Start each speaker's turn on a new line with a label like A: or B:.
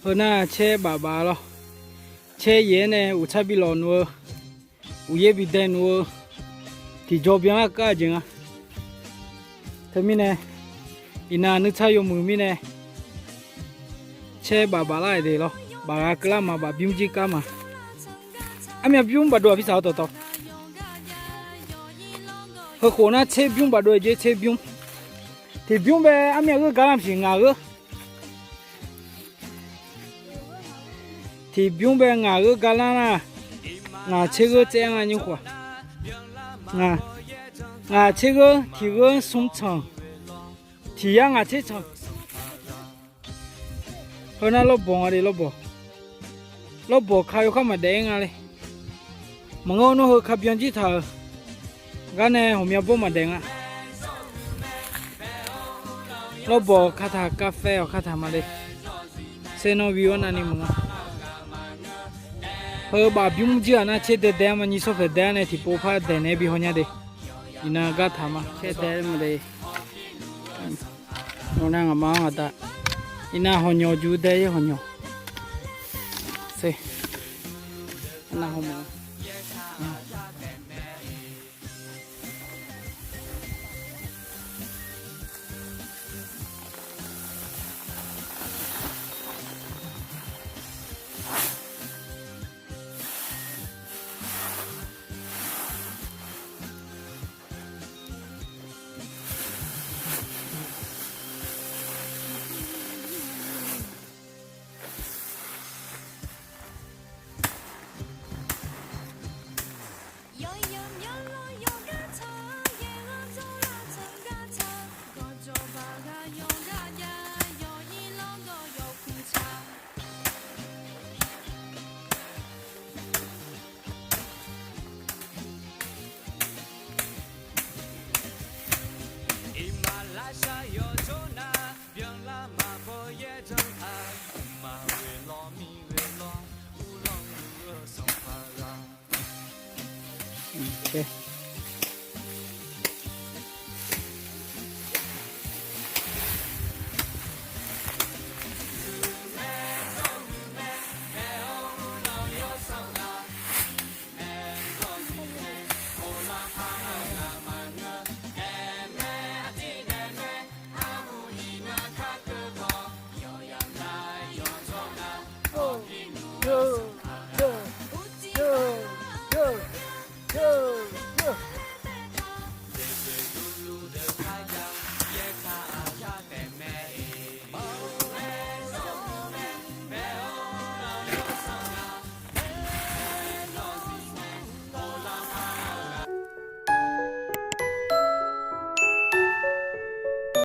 A: 和那切爸爸了，切爷呢，有差比老奴，有也比带奴，提左边啊干净啊。他们呢，伊那你差有门面呢，切爸爸来的咯，爸爸格拉嘛，爸表姐干嘛？阿咪表爸多比少多多。和河那切表爸多就切表，切表呗，阿咪个干哪是哪个？thì biung bè ngả cái gà la ngả chế cái chén anh như quoi ngả chế cái thì cái súng chăng thì ngả chế chăng hôm nay lo bỏ đi lo bỏ khai không mà để ngả đi mà ngon nó hơi khắp biên chỉ thở cái này hôm nay bỏ mà để ngả lo bỏ khát thà cà phê hoặc khát thà mà đi xem nó view anh em mà bà biung chưa na chết để đem mà như số phải đem này thì bố phải để này bị hoa nhá đi, ina gắt thà mà chết để mà đi, nó đang ở máu ta, ina hoa nhỏ chú đây hoa nhỏ, xem, ina hoa nhỏ.